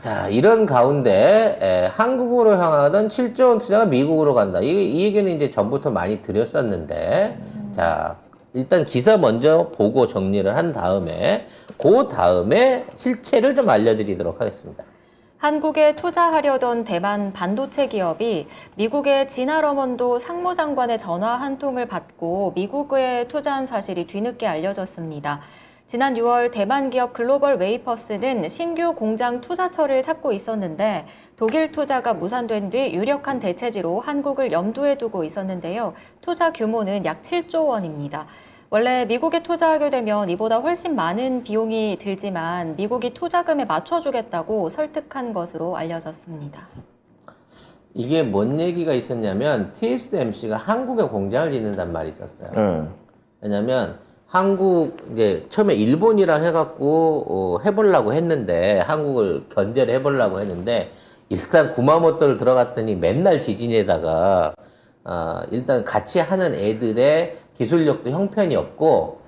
자, 이런 가운데 한국으로 향하던 7조 원 투자가 미국으로 간다. 이 얘기는 이제 전부터 많이 드렸었는데, 자, 일단 기사 먼저 보고 정리를 한 다음에, 그 다음에 실체를 좀 알려드리도록 하겠습니다. 한국에 투자하려던 대만 반도체 기업이 미국의 진화 러먼도 상무장관의 전화 한 통을 받고 미국에 투자한 사실이 뒤늦게 알려졌습니다. 지난 6월 대만 기업 글로벌 웨이퍼스는 신규 공장 투자처를 찾고 있었는데 독일 투자가 무산된 뒤 유력한 대체지로 한국을 염두에 두고 있었는데요. 투자 규모는 약 7조 원입니다. 원래 미국에 투자하게 되면 이보다 훨씬 많은 비용이 들지만 미국이 투자금에 맞춰주겠다고 설득한 것으로 알려졌습니다. 이게 뭔 얘기가 있었냐면 TSMC가 한국에 공장을 짓는단 말이 있었어요. 왜냐면 한국 이제 처음에 일본이랑 해갖고 해보려고 했는데 한국을 견제를 해보려고 했는데 일단 구마모토를 들어갔더니 맨날 지진에다가 일단 같이 하는 애들의 기술력도 형편이 없고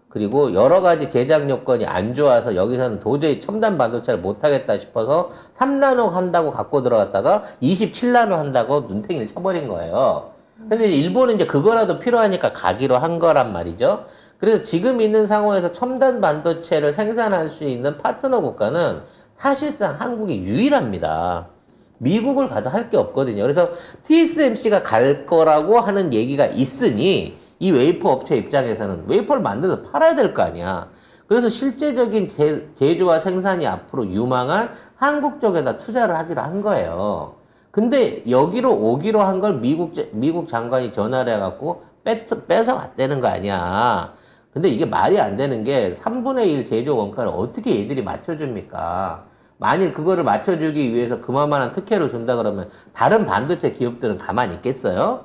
그리고 여러 가지 제작 요건이 안 좋아서 여기서는 도저히 첨단 반도체를 못 하겠다 싶어서 3나노 한다고 갖고 들어갔다가 27나노 한다고 눈탱이를 쳐버린 거예요. 근데 일본은 이제 그거라도 필요하니까 가기로 한 거란 말이죠. 그래서 지금 있는 상황에서 첨단 반도체를 생산할 수 있는 파트너 국가는 사실상 한국이 유일합니다. 미국을 가도 할 게 없거든요. 그래서 TSMC가 갈 거라고 하는 얘기가 있으니 이 웨이퍼 업체 입장에서는 웨이퍼를 만들어서 팔아야 될 거 아니야. 그래서 실제적인 제조와 생산이 앞으로 유망한 한국 쪽에다 투자를 하기로 한 거예요. 근데 여기로 오기로 한 걸 미국 장관이 전화를 해갖고 뺏어갔다는 거 아니야. 근데 이게 말이 안 되는 게 3분의 1 제조 원가를 어떻게 얘들이 맞춰줍니까? 만일 그거를 맞춰주기 위해서 그만한 특혜를 준다 그러면 다른 반도체 기업들은 가만히 있겠어요?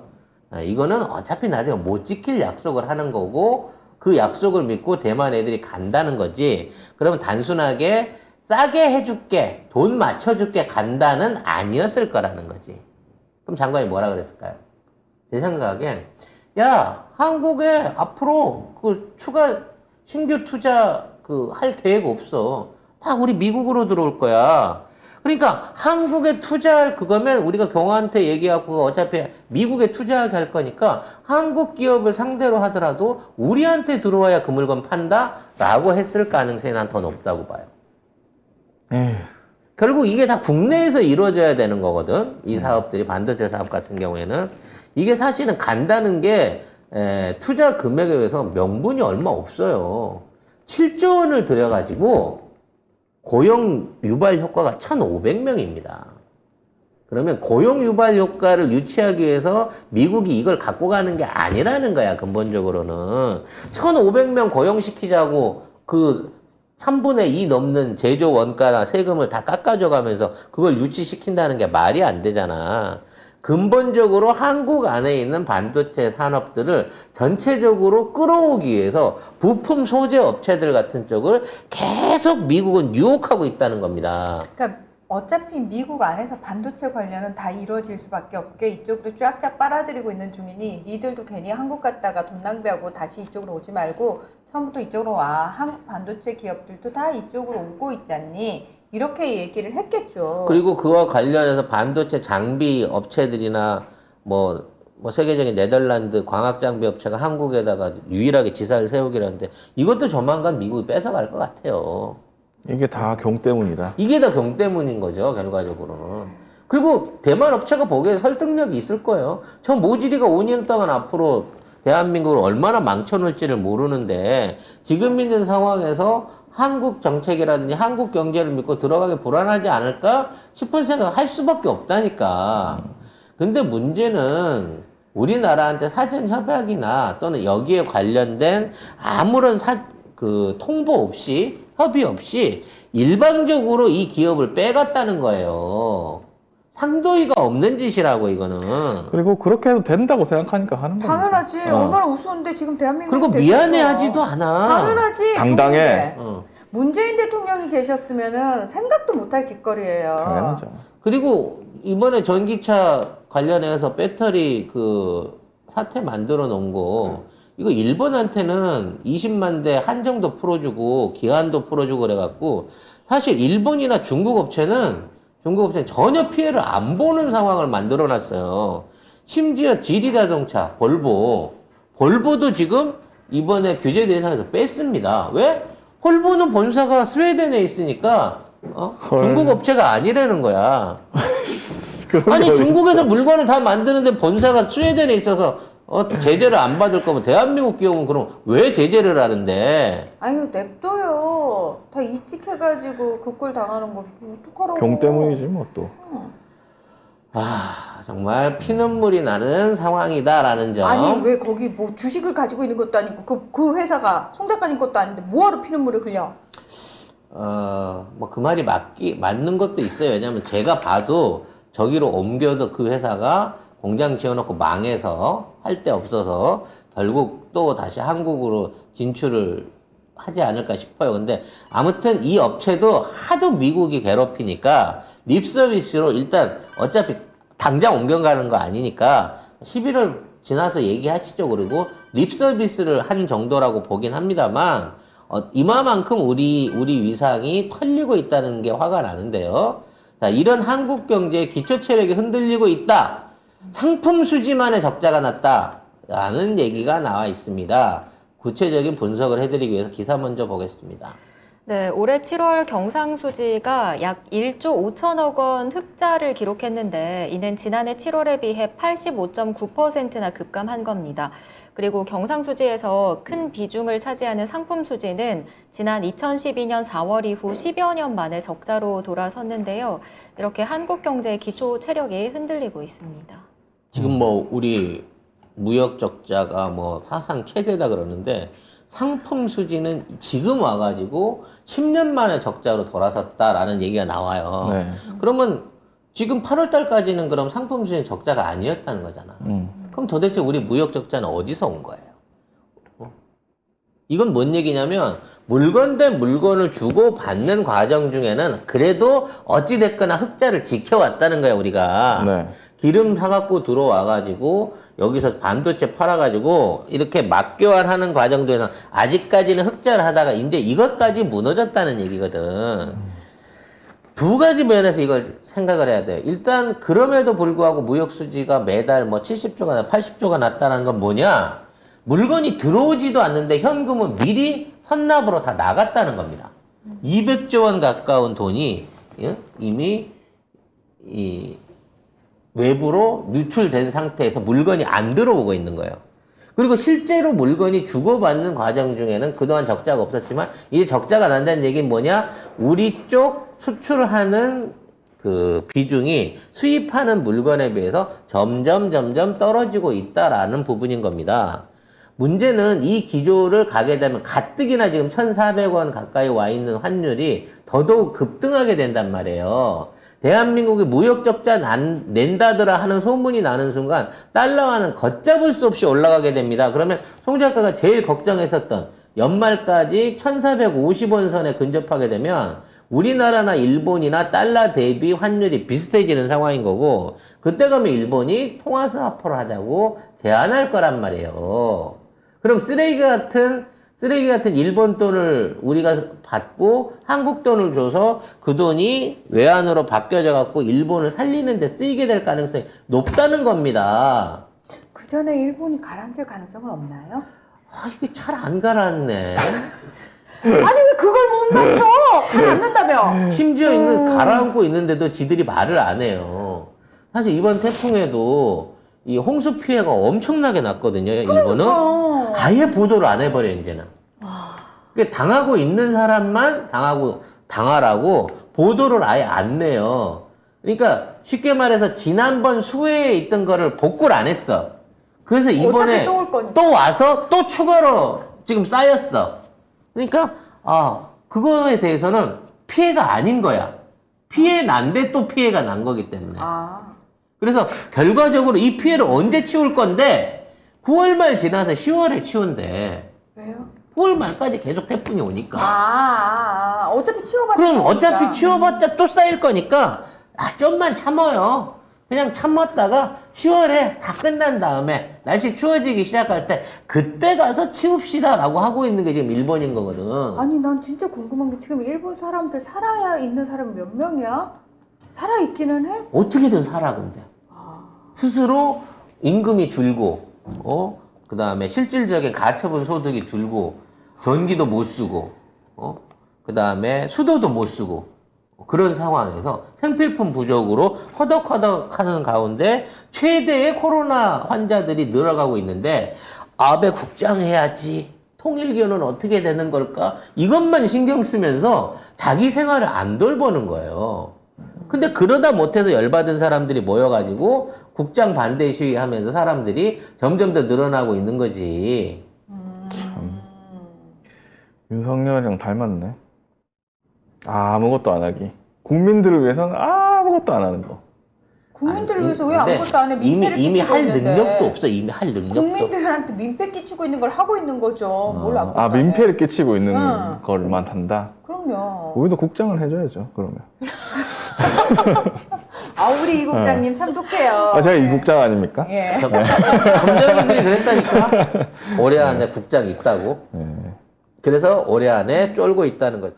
이거는 어차피 나중에 못 지킬 약속을 하는 거고 그 약속을 믿고 대만 애들이 간다는 거지. 그러면 단순하게 싸게 해줄게, 돈 맞춰줄게 간다는 아니었을 거라는 거지. 그럼 장관이 뭐라 그랬을까요? 제 생각엔 야, 한국에 앞으로 그 추가 신규 투자 할 계획 없어. 다 우리 미국으로 들어올 거야. 그러니까 한국에 투자할 그거면 우리가 경호한테 얘기하고 어차피 미국에 투자하게 할 거니까 한국 기업을 상대로 하더라도 우리한테 들어와야 그 물건 판다? 라고 했을 가능성이 난 더 높다고 봐요. 결국 이게 다 국내에서 이루어져야 되는 거거든. 이 사업들이 반도체 사업 같은 경우에는 이게 사실은 간다는 게 투자 금액에 비해서 명분이 얼마 없어요. 7조 원을 들여가지고 고용 유발 효과가 1,500명입니다. 그러면 고용 유발 효과를 유치하기 위해서 미국이 이걸 갖고 가는 게 아니라는 거야, 근본적으로는. 1,500명 고용시키자고 그 3분의 2 넘는 제조 원가나 세금을 다 깎아줘 가면서 그걸 유치시킨다는 게 말이 안 되잖아. 근본적으로 한국 안에 있는 반도체 산업들을 전체적으로 끌어오기 위해서 부품 소재 업체들 같은 쪽을 계속 미국은 유혹하고 있다는 겁니다. 그러니까 어차피 미국 안에서 반도체 관련은 다 이루어질 수밖에 없게 이쪽으로 쫙쫙 빨아들이고 있는 중이니 니들도 괜히 한국 갔다가 돈 낭비하고 다시 이쪽으로 오지 말고 처음부터 이쪽으로 와. 한국 반도체 기업들도 다 이쪽으로 오고 있잖니. 이렇게 얘기를 했겠죠. 그리고 그와 관련해서 반도체 장비 업체들이나 뭐 세계적인 네덜란드 광학장비 업체가 한국에다가 유일하게 지사를 세우기로 하는데 이것도 조만간 미국이 뺏어갈 것 같아요. 이게 다 경 때문이다. 이게 다 경 때문인 거죠, 결과적으로는. 그리고 대만 업체가 보기에 설득력이 있을 거예요. 저 모지리가 5년 동안 앞으로 대한민국을 얼마나 망쳐놓을지를 모르는데 지금 있는 상황에서 한국 정책이라든지 한국 경제를 믿고 들어가기 불안하지 않을까 싶은 생각 할 수밖에 없다니까. 근데 문제는 우리나라한테 사전 협약이나 또는 여기에 관련된 아무런 통보 없이 협의 없이 일방적으로 이 기업을 빼갔다는 거예요. 상도위가 없는 짓이라고 이거는. 그리고 그렇게 해도 된다고 생각하니까 하는 거야. 당연하지. 얼마나 우스운데 지금 대한민국 그리고 미안해하지도 않아. 당연하지. 당당해. 문재인 대통령이 계셨으면은 생각도 못할 짓거리예요. 당연하죠. 그리고 이번에 전기차 관련해서 배터리 사태 만들어 놓은 거 이거 일본한테는 20만 대 한정도 풀어주고 기한도 풀어주고 그래갖고 사실 일본이나 중국 업체는 전혀 피해를 안 보는 상황을 만들어 놨어요. 심지어 지리자동차, 볼보도 지금 이번에 규제 대상에서 뺐습니다. 왜? 볼보는 본사가 스웨덴에 있으니까 헐. 중국 업체가 아니라는 거야. 그런 아니 거 중국에서 물건을 다 만드는데 본사가 스웨덴에 있어서 제재를 안 받을 거면 대한민국 기업은 그럼 왜 제재를 하는데? 아유 냅둬요. 다 이직해가지고 그 꼴 당하는 거 어떡하라고. 경 때문이지 뭐 또. 정말 피눈물이 나는 상황이다라는 점. 아니 왜 거기 뭐 주식을 가지고 있는 것도 아니고 그 회사가 송 작가님 것도 아닌데 뭐하러 피눈물을 흘려? 뭐 그 말이 맞는 것도 있어요. 왜냐면 제가 봐도 저기로 옮겨도 그 회사가 공장 지어놓고 망해서 할 데 없어서 결국 또 다시 한국으로 진출을 하지 않을까 싶어요. 근데 아무튼 이 업체도 하도 미국이 괴롭히니까 립서비스로 일단 어차피 당장 옮겨가는 거 아니니까 11월 지나서 얘기하시죠. 그리고 립서비스를 한 정도라고 보긴 합니다만 이마만큼 우리 위상이 털리고 있다는 게 화가 나는데요. 자, 이런 한국 경제의 기초 체력이 흔들리고 있다. 상품 수지만의 적자가 났다라는 얘기가 나와 있습니다. 구체적인 분석을 해드리기 위해서 기사 먼저 보겠습니다. 네, 올해 7월 경상수지가 약 1조 5천억 원 흑자를 기록했는데 이는 지난해 7월에 비해 85.9%나 급감한 겁니다. 그리고 경상수지에서 큰 비중을 차지하는 상품수지는 지난 2012년 4월 이후 10여 년 만에 적자로 돌아섰는데요. 이렇게 한국 경제의 기초 체력이 흔들리고 있습니다. 지금 뭐 우리 무역 적자가 뭐 사상 최대다 그러는데 상품 수지는 지금 와가지고 10년 만에 적자로 돌아섰다라는 얘기가 나와요. 네. 그러면 지금 8월 달까지는 그럼 상품 수지는 적자가 아니었다는 거잖아. 그럼 도대체 우리 무역 적자는 어디서 온 거예요? 이건 뭔 얘기냐면 물건 대 물건을 주고 받는 과정 중에는 그래도 어찌됐거나 흑자를 지켜왔다는 거야 우리가. 네. 기름 사갖고 들어와가지고 여기서 반도체 팔아가지고 이렇게 맞교환하는 과정에서 아직까지는 흑자를 하다가 이제 이것까지 무너졌다는 얘기거든. 두 가지 면에서 이걸 생각을 해야 돼요. 일단 그럼에도 불구하고 무역 수지가 매달 뭐 70조가 80조가 났다는 건 뭐냐? 물건이 들어오지도 않는데 현금은 미리 선납으로 다 나갔다는 겁니다. 200조 원 가까운 돈이 이미 이 외부로 유출된 상태에서 물건이 안 들어오고 있는 거예요. 그리고 실제로 물건이 주고받는 과정 중에는 그동안 적자가 없었지만 이제 적자가 난다는 얘기는 뭐냐? 우리 쪽 수출하는 그 비중이 수입하는 물건에 비해서 점점 떨어지고 있다라는 부분인 겁니다. 문제는 이 기조를 가게 되면 가뜩이나 지금 1,400원 가까이 와 있는 환율이 더더욱 급등하게 된단 말이에요. 대한민국이 무역 적자 낸다더라 하는 소문이 나는 순간 달러화는 걷잡을 수 없이 올라가게 됩니다. 그러면 송 작가가 제일 걱정했었던 연말까지 1,450원 선에 근접하게 되면 우리나라나 일본이나 달러 대비 환율이 비슷해지는 상황인 거고 그때 가면 일본이 통화 스와프를 하자고 제안할 거란 말이에요. 그럼 쓰레기 같은 일본 돈을 우리가 받고 한국 돈을 줘서 그 돈이 외환으로 바뀌어져 갖고 일본을 살리는 데 쓰이게 될 가능성이 높다는 겁니다. 그 전에 일본이 가라앉을 가능성은 없나요? 이게 잘 안 가라앉네. 아니 왜 그걸 못 맞춰? 가라앉는다며? 심지어 가라앉고 있는데도 지들이 말을 안 해요. 사실 이번 태풍에도 이 홍수 피해가 엄청나게 났거든요. 일본은 아예 보도를 안 해버려 이제는. 그러니까 당하고 있는 사람만 당하라고 보도를 아예 안 내요. 그러니까 쉽게 말해서 지난번 수해에 있던 거를 복구를 안 했어. 그래서 이번에 또 올 거니까. 또 와서 또 추가로 지금 쌓였어. 그러니까 그거에 대해서는 피해가 아닌 거야. 피해 난데 또 피해가 난 거기 때문에. 그래서 결과적으로 이 피해를 언제 치울 건데 9월 말 지나서 10월에 치운대. 왜요? 9월 말까지 계속 태풍이 오니까. 어차피 치워봤자. 그럼 어차피 치워봤자 또 쌓일 거니까 좀만 참아요. 그냥 참았다가 10월에 다 끝난 다음에 날씨 추워지기 시작할 때 그때 가서 치웁시다라고 하고 있는 게 지금 일본인 거거든. 아니 난 진짜 궁금한 게 지금 일본 사람들 살아야 있는 사람이 몇 명이야? 살아 있기는 해? 어떻게든 살아 근데. 스스로 임금이 줄고 그 다음에 실질적인 가처분 소득이 줄고 전기도 못 쓰고 그 다음에 수도도 못 쓰고 그런 상황에서 생필품 부족으로 허덕허덕 하는 가운데 최대의 코로나 환자들이 늘어가고 있는데 아베 국장 해야지. 통일교는 어떻게 되는 걸까? 이것만 신경 쓰면서 자기 생활을 안 돌보는 거예요. 근데 그러다 못해서 열받은 사람들이 모여가지고 국장 반대 시위하면서 사람들이 점점 더 늘어나고 있는 거지. 참. 윤석열이랑 닮았네. 아무것도 안 하기. 국민들을 위해서는 아무것도 안 하는 거. 국민들을 아니, 위해서 왜 근데 아무것도 안 해? 민폐를 이미 끼치고 할 있는데. 능력도 없어. 이미 할 능력도. 국민들한테 민폐 끼치고 있는 걸 하고 있는 거죠. 뭘 아무것도 안 해. 민폐를 끼치고 있는 응. 걸만 한다. 그럼요. 우리도 국장을 해줘야죠, 그러면. 우리 이 국장님 참 독해요. 제가 이 국장 아닙니까? 예. 점장이들이 그랬다니까. 올해 안에 국장 있다고. 네. 그래서 올해 안에 쫄고 있다는 거죠.